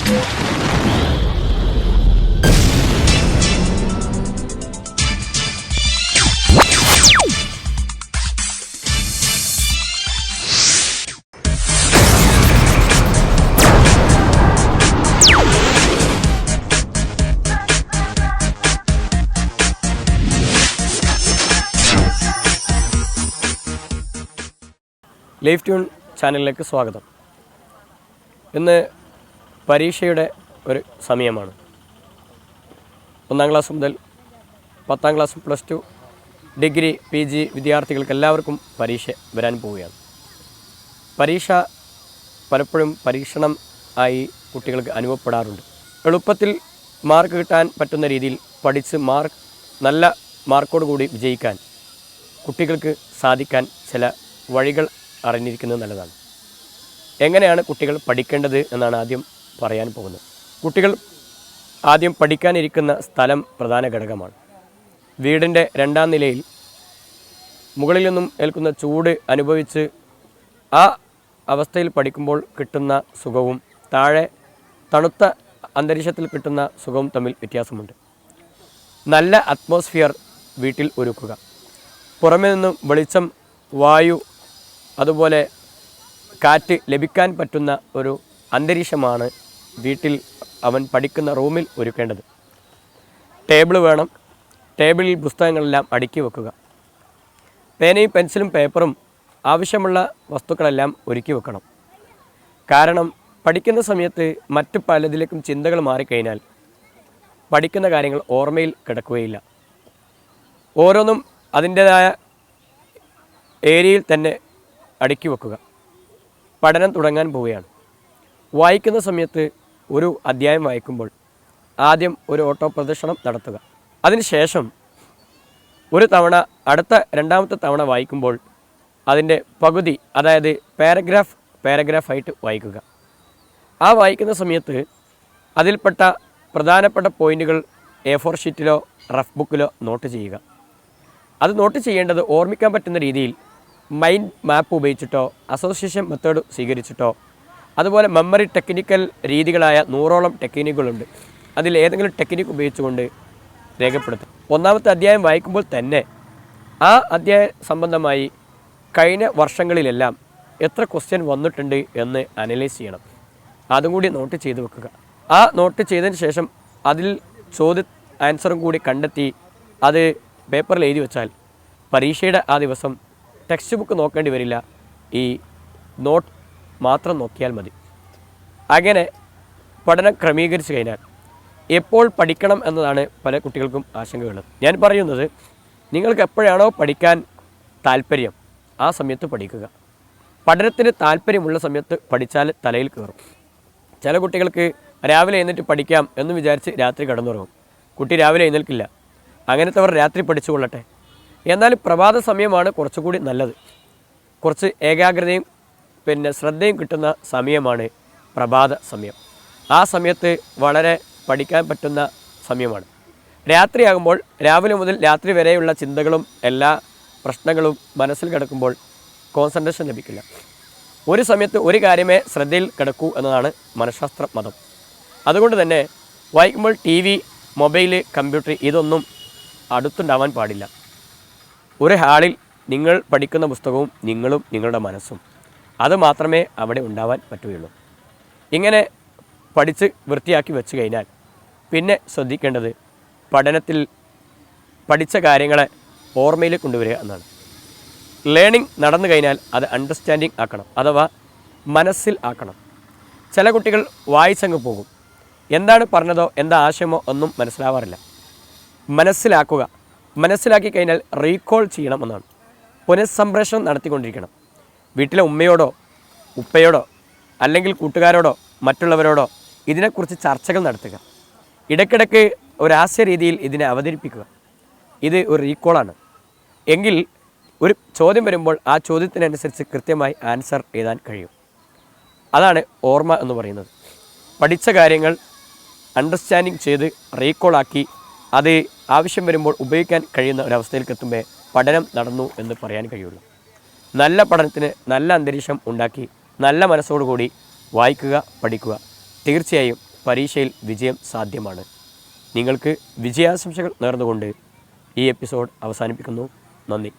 Life tune ചാനലിലേക്ക് സ്വാഗതം. ഇന്ന് പരീക്ഷയുടെ ഒരു സമയമാണ്. 1ാം ക്ലാസ് മുതൽ 10ാം class, plus two, degree, PG വിദ്യാർത്ഥികൾക്ക് എല്ലാവർക്കും പരീക്ഷ വരാൻ പോവുകയാണ്. പരീക്ഷ പലപ്പോഴും പരീക്ഷണം ആയി കുട്ടികൾക്ക് അനുഭവപ്പെടാറുണ്ട്. എളുപ്പത്തിൽ മാർക്ക് കിട്ടാൻ പറ്റുന്ന രീതിയിൽ പഠിച്ച് നല്ല മാർക്കോട് കൂടി വിജയിക്കാൻ കുട്ടികൾക്ക് സാധിക്കാൻ ചില വഴികൾ അറിഞ്ഞിരിക്കുന്നത് നല്ലതാണ്. എങ്ങനെയാണ് കുട്ടികൾ പഠിക്കേണ്ടത് എന്നാണ് ആദ്യം പറയാൻ പോകുന്നത്. കുട്ടികൾ ആദ്യം പഠിക്കാനിരിക്കുന്ന സ്ഥലം പ്രധാന ഘടകമാണ്. വീടിൻ്റെ 2ാം നിലയിൽ മുകളിൽ നിന്നും ഏൽക്കുന്ന ചൂട് അനുഭവിച്ച് ആ അവസ്ഥയിൽ പഠിക്കുമ്പോൾ കിട്ടുന്ന സുഖവും താഴെ തണുത്ത അന്തരീക്ഷത്തിൽ കിട്ടുന്ന സുഖവും തമ്മിൽ വ്യത്യാസമുണ്ട്. നല്ല അറ്റ്മോസ്ഫിയർ വീട്ടിൽ ഒരുക്കുക. പുറമേ നിന്നും വെളിച്ചം, വായു, അതുപോലെ കാറ്റ് ലഭിക്കാൻ പറ്റുന്ന ഒരു അന്തരീക്ഷമാണ് വീട്ടിൽ അവൻ പഠിക്കുന്ന റൂമിൽ ഒരുക്കേണ്ടത്. ടേബിൾ വേണം. ടേബിളിൽ പുസ്തകങ്ങളെല്ലാം അടുക്കി വെക്കുക. പേനയും പെൻസിലും പേപ്പറും ആവശ്യമുള്ള വസ്തുക്കളെല്ലാം ഒരുക്കി വെക്കണം. കാരണം പഠിക്കുന്ന സമയത്ത് മറ്റു പലതിലേക്കും ചിന്തകൾ മാറിക്കഴിഞ്ഞാൽ പഠിക്കുന്ന കാര്യങ്ങൾ ഓർമ്മയിൽ കിടക്കുകയില്ല. ഓരോന്നും അതിൻ്റേതായ ഏരിയയിൽ തന്നെ അടുക്കി വെക്കുക. പഠനം തുടങ്ങാൻ പോവുകയാണ്. വായിക്കുന്ന സമയത്ത് ഒരു അധ്യായം വായിക്കുമ്പോൾ ആദ്യം ഒരു ഓട്ടോ പ്രദർശനം നടത്തുക. അതിനുശേഷം ഒരു തവണ അടുത്ത 2ാമത്തെ തവണ വായിക്കുമ്പോൾ അതിൻ്റെ പകുതി, അതായത് പാരഗ്രാഫായിട്ട് വായിക്കുക. ആ വായിക്കുന്ന സമയത്ത് അതിൽപ്പെട്ട പ്രധാനപ്പെട്ട പോയിൻറ്റുകൾ A4 ഷീറ്റിലോ റഫ് ബുക്കിലോ നോട്ട് ചെയ്യുക. അത് നോട്ട് ചെയ്യേണ്ടത് ഓർമ്മിക്കാൻ പറ്റുന്ന രീതിയിൽ മൈൻഡ് മാപ്പ് ഉപയോഗിച്ചിട്ടോ അസോസിയേഷൻ മെത്തേഡ് സ്വീകരിച്ചിട്ടോ, അതുപോലെ മെമ്മറി ടെക്നിക്കൽ രീതികളായ 100ഓളം ടെക്നിക്കുകളുണ്ട്. അതിൽ ഏതെങ്കിലും ടെക്നിക്ക് ഉപയോഗിച്ചുകൊണ്ട് രേഖപ്പെടുത്തും. 1ാമത്തെ അധ്യായം വായിക്കുമ്പോൾ തന്നെ ആ അധ്യായ സംബന്ധമായി കഴിഞ്ഞ വർഷങ്ങളിലെല്ലാം എത്ര ക്വസ്റ്റ്യൻ വന്നിട്ടുണ്ട് എന്ന് അനലൈസ് ചെയ്യണം. അതും കൂടി നോട്ട് ചെയ്ത് വെക്കുക. ആ നോട്ട് ചെയ്തതിന് ശേഷം അതിൽ ആൻസറും കൂടി കണ്ടെത്തി അത് പേപ്പറിൽ എഴുതി വെച്ചാൽ പരീക്ഷയുടെ ആ ദിവസം ടെക്സ്റ്റ് ബുക്ക് നോക്കേണ്ടി വരില്ല. ഈ നോട്ട് മാത്രം നോക്കിയാൽ മതി. അങ്ങനെ പഠനം ക്രമീകരിച്ച് കഴിഞ്ഞാൽ എപ്പോൾ പഠിക്കണം എന്നതാണ് പല കുട്ടികൾക്കും ആശങ്കയുള്ളത്. ഞാൻ പറയുന്നത്, നിങ്ങൾക്ക് എപ്പോഴാണോ പഠിക്കാൻ താല്പര്യം ആ സമയത്ത് പഠിക്കുക. പഠനത്തിന് താല്പര്യമുള്ള സമയത്ത് പഠിച്ചാൽ തലയിൽ കയറും. ചില കുട്ടികൾക്ക് രാവിലെ എഴുന്നേറ്റ് പഠിക്കാം എന്ന് വിചാരിച്ച് രാത്രി കിടന്നുറങ്ങും. കുട്ടി രാവിലെ എഴുന്നേൽക്കില്ല. അങ്ങനത്തെവർ രാത്രി പഠിച്ചു കൊള്ളട്ടെ. എന്നാൽ പ്രഭാത സമയമാണ് കുറച്ചുകൂടി നല്ലത്. കുറച്ച് ഏകാഗ്രതയും ശ്രദ്ധയും കിട്ടുന്ന സമയമാണ് പ്രഭാത സമയം. ആ സമയത്ത് വളരെ പഠിക്കാൻ പറ്റുന്ന സമയമാണ്. രാത്രിയാകുമ്പോൾ രാവിലെ മുതൽ രാത്രി വരെയുള്ള ചിന്തകളും എല്ലാ പ്രശ്നങ്ങളും മനസ്സിൽ കിടക്കുമ്പോൾ കോൺസെൻട്രേഷൻ ലഭിക്കില്ല. ഒരു സമയത്ത് ഒരു കാര്യമേ ശ്രദ്ധയിൽ കിടക്കൂ എന്നതാണ് മനഃശാസ്ത്ര മതം. അതുകൊണ്ട് തന്നെ വായിക്കുമ്പോൾ TV, മൊബൈൽ, കമ്പ്യൂട്ടർ ഇതൊന്നും അടുത്തുണ്ടാവാൻ പാടില്ല. ഒരു ഹാളിൽ നിങ്ങൾ പഠിക്കുന്ന പുസ്തകവും നിങ്ങളും നിങ്ങളുടെ മനസ്സും, അത് മാത്രമേ അവിടെ ഉണ്ടാവാൻ പറ്റുകയുള്ളൂ. ഇങ്ങനെ പഠിച്ച് വൃത്തിയാക്കി വെച്ച് കഴിഞ്ഞാൽ പിന്നെ ശ്രദ്ധിക്കേണ്ടത് പഠനത്തിൽ പഠിച്ച കാര്യങ്ങളെ ഓർമ്മയിൽ കൊണ്ടുവരിക എന്നാണ്. ലേണിംഗ് നടന്നു കഴിഞ്ഞാൽ അത് അണ്ടർസ്റ്റാൻഡിങ് ആക്കണം, അഥവാ മനസ്സിൽ ആക്കണം. ചില കുട്ടികൾ വായിച്ചങ്ങ് പോകും. എന്താണ് പറഞ്ഞതോ എന്താ ആശയമോ ഒന്നും മനസ്സിലാവാറില്ല. മനസ്സിലാക്കുക. മനസ്സിലാക്കി കഴിഞ്ഞാൽ റീകോൾ ചെയ്യണം എന്നാണ്. പുനഃസംപ്രേഷണം നടത്തിക്കൊണ്ടിരിക്കണം. വീട്ടിലെ ഉമ്മയോടോ ഉപ്പയോടോ അല്ലെങ്കിൽ കൂട്ടുകാരോടോ മറ്റുള്ളവരോടോ ഇതിനെക്കുറിച്ച് ചർച്ചകൾ നടത്തുക. ഇടയ്ക്കിടയ്ക്ക് ഒരാശയ രീതിയിൽ ഇതിനെ അവതരിപ്പിക്കുക. ഇത് ഒരു റീകോളാണ്. എങ്കിൽ ഒരു ചോദ്യം വരുമ്പോൾ ആ ചോദ്യത്തിനനുസരിച്ച് കൃത്യമായി ആൻസർ എഴുതാൻ കഴിയും. അതാണ് ഓർമ്മ എന്ന് പറയുന്നത്. പഠിച്ച കാര്യങ്ങൾ അണ്ടർസ്റ്റാൻഡിങ് ചെയ്ത് റീകോളാക്കി അത് ആവശ്യം വരുമ്പോൾ ഉപയോഗിക്കാൻ കഴിയുന്ന ഒരവസ്ഥയിലേക്ക് എത്തുമ്പോൾ പഠനം നടന്നു എന്ന് പറയാൻ കഴിയുള്ളൂ. നല്ല പഠനത്തിന് നല്ല അന്തരീക്ഷം ഉണ്ടാക്കി നല്ല മനസ്സോടുകൂടി വായിക്കുക, പഠിക്കുക. തീർച്ചയായും പരീക്ഷയിൽ വിജയം സാധ്യമാണ്. നിങ്ങൾക്ക് വിജയാശംസകൾ നേർന്നുകൊണ്ട് ഈ എപ്പിസോഡ് അവസാനിപ്പിക്കുന്നു. നന്ദി.